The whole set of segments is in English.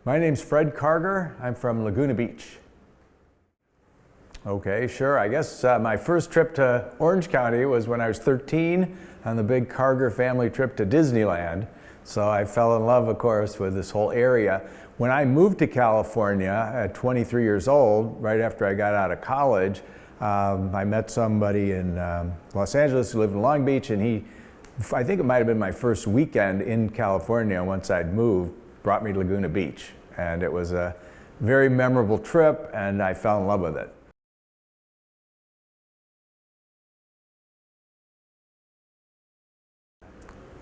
My name's Fred Karger. I'm from Laguna Beach. Okay, sure. I guess my first trip to Orange County was when I was 13 on the big Karger family trip to Disneyland. So I fell in love, of course, with this whole area. When I moved to California at 23 years old, right after I got out of college, I met somebody in Los Angeles who lived in Long Beach, and I think it might have been my first weekend in California once I'd moved, brought me to Laguna Beach. And it was a very memorable trip, and I fell in love with it.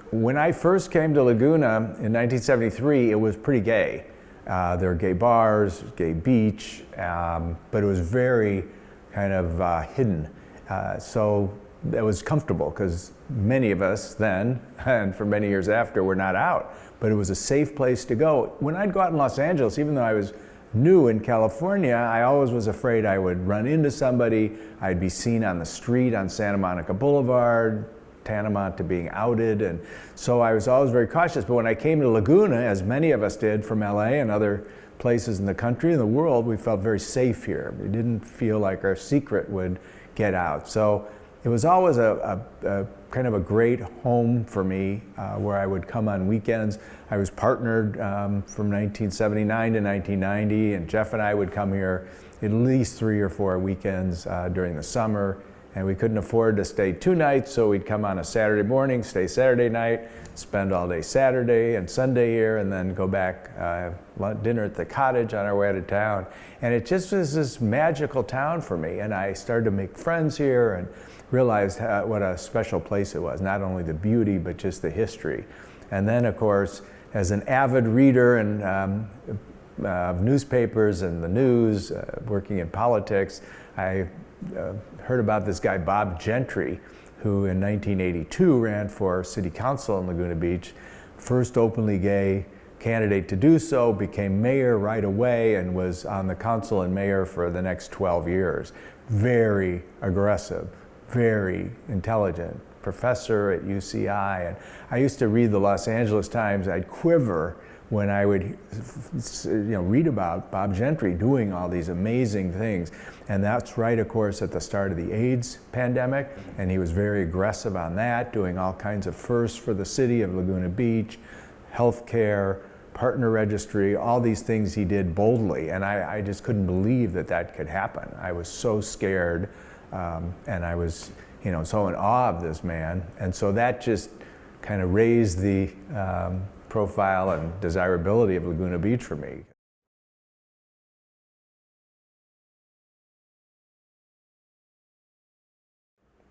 When I first came to Laguna in 1973, it was pretty gay. There were gay bars, gay beach, but it was very kind of hidden. So it was comfortable because many of us then, and for many years after, were not out. But it was a safe place to go. When I'd go out in Los Angeles, even though I was new in California, I always was afraid I would run into somebody. I'd be seen on the street on Santa Monica Boulevard, tantamount to being outed, and so I was always very cautious. But when I came to Laguna, as many of us did from LA and other places in the country and the world, we felt very safe here. We didn't feel like our secret would get out. So it was always a kind of a great home for me where I would come on weekends. I was partnered from 1979 to 1990, and Jeff and I would come here at least 3 or 4 weekends during the summer. And we couldn't afford to stay 2 nights, so we'd come on a Saturday morning, stay Saturday night, spend all day Saturday and Sunday here, and then go back, have dinner at the cottage on our way out of town. And it just was this magical town for me, and I started to make friends here and realized what a special place it was, not only the beauty, but just the history. And then, of course, as an avid reader and of newspapers and the news, working in politics, I heard about this guy, Bob Gentry, who in 1982 ran for city council in Laguna Beach, first openly gay candidate to do so, became mayor right away, and was on the council and mayor for the next 12 years. Very aggressive, very intelligent, professor at UCI. And I used to read the Los Angeles Times. I'd quiver when I would read about Bob Gentry doing all these amazing things. And that's right, of course, at the start of the AIDS pandemic, and he was very aggressive on that, doing all kinds of firsts for the city of Laguna Beach, healthcare, partner registry, all these things he did boldly, and I just couldn't believe that that could happen. I was so scared, and I was so in awe of this man, and so that just kind of raised the profile and desirability of Laguna Beach for me.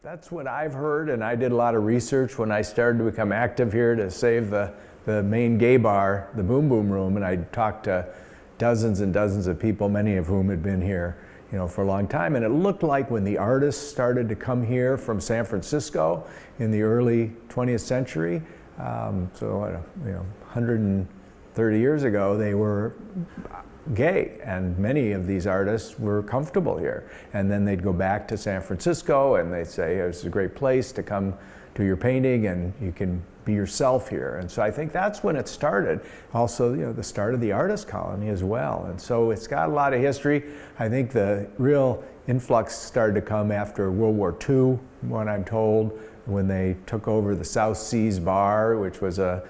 That's what I've heard, and I did a lot of research when I started to become active here to save the main gay bar, the Boom Boom Room, and I talked to dozens and dozens of people, many of whom had been here for a long time. And it looked like when the artists started to come here from San Francisco in the early 20th century, 130 years ago, they were gay, and many of these artists were comfortable here. And then they'd go back to San Francisco and they'd say, it's a great place to come to your painting and you can be yourself here. And so I think that's when it started. Also, the start of the artist colony as well. And so it's got a lot of history. I think the real influx started to come after World War II, what I'm told, when they took over the South Seas Bar, which was a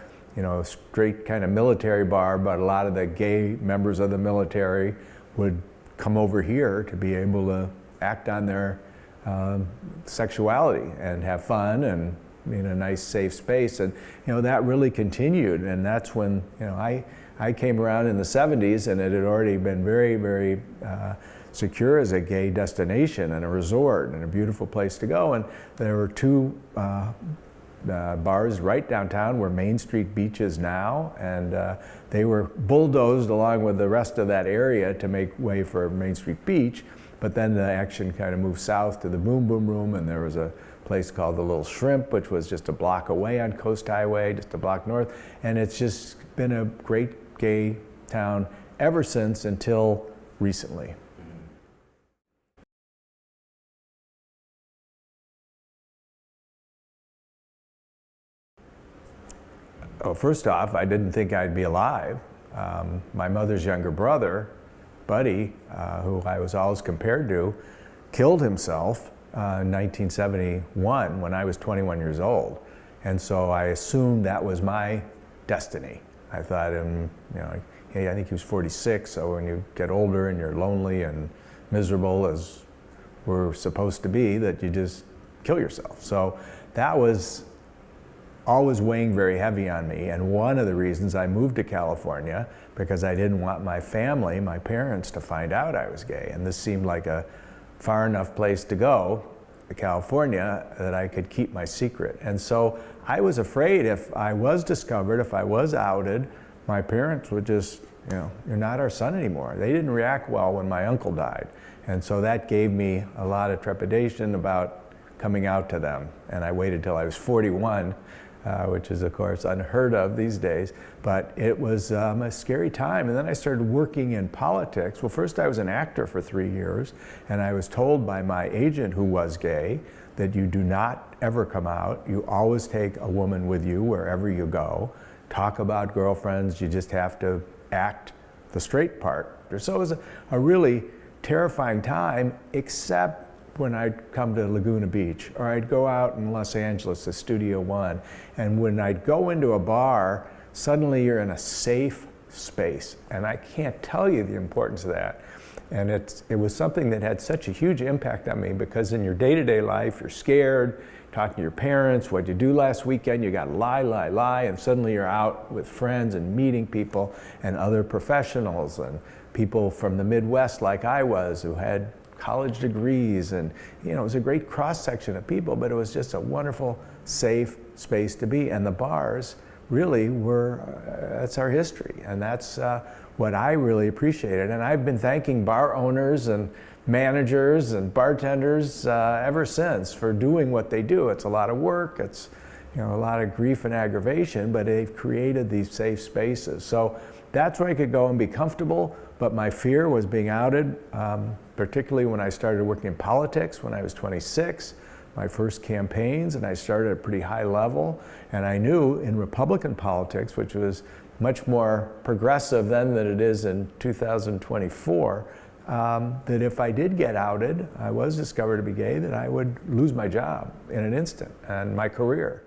straight kind of military bar, but a lot of the gay members of the military would come over here to be able to act on their sexuality and have fun and be in a nice safe space. And that really continued, and that's when I came around in the 70s, and it had already been very, very secure as a gay destination and a resort and a beautiful place to go. And there were 2 bars right downtown where Main Street Beach is now, and they were bulldozed along with the rest of that area to make way for Main Street Beach. But then the action kind of moved south to the Boom Boom Room, and there was a place called the Little Shrimp, which was just a block away on Coast Highway, just a block north. And it's just been a great gay town ever since, until recently. Well, first off, I didn't think I'd be alive. My mother's younger brother, Buddy, who I was always compared to, killed himself in 1971 when I was 21 years old. And so I assumed that was my destiny. I thought, hey, I think he was 46, so when you get older and you're lonely and miserable as we're supposed to be, that you just kill yourself. So that was always weighing very heavy on me. And one of the reasons I moved to California, because I didn't want my family, my parents, to find out I was gay. And this seemed like a far enough place to go, to California, that I could keep my secret. And so I was afraid if I was discovered, if I was outed, my parents would just, you're not our son anymore. They didn't react well when my uncle died. And so that gave me a lot of trepidation about coming out to them. And I waited till I was 41, which is of course unheard of these days. But it was a scary time. And then I started working in politics. Well, first I was an actor for 3 years, and I was told by my agent, who was gay, that you do not ever come out. You always take a woman with you wherever you go. Talk about girlfriends, you just have to act the straight part. So it was a really terrifying time, except when I'd come to Laguna Beach, or I'd go out in Los Angeles to Studio One, and when I'd go into a bar, suddenly you're in a safe space. And I can't tell you the importance of that. And it was something that had such a huge impact on me, because in your day-to-day life, you're scared, talking to your parents, what'd you do last weekend? You got lie, and suddenly you're out with friends and meeting people and other professionals and people from the Midwest like I was, who had college degrees, and it was a great cross-section of people, but it was just a wonderful, safe space to be. And the bars really were, that's our history, and that's what I really appreciated. And I've been thanking bar owners and managers and bartenders ever since for doing what they do. It's a lot of work, it's a lot of grief and aggravation, but they've created these safe spaces. So that's where I could go and be comfortable, but my fear was being outed, particularly when I started working in politics when I was 26, my first campaigns, and I started at a pretty high level. And I knew in Republican politics, which was much more progressive then than it is in 2024, that if I did get outed, I was discovered to be gay, that I would lose my job in an instant and my career.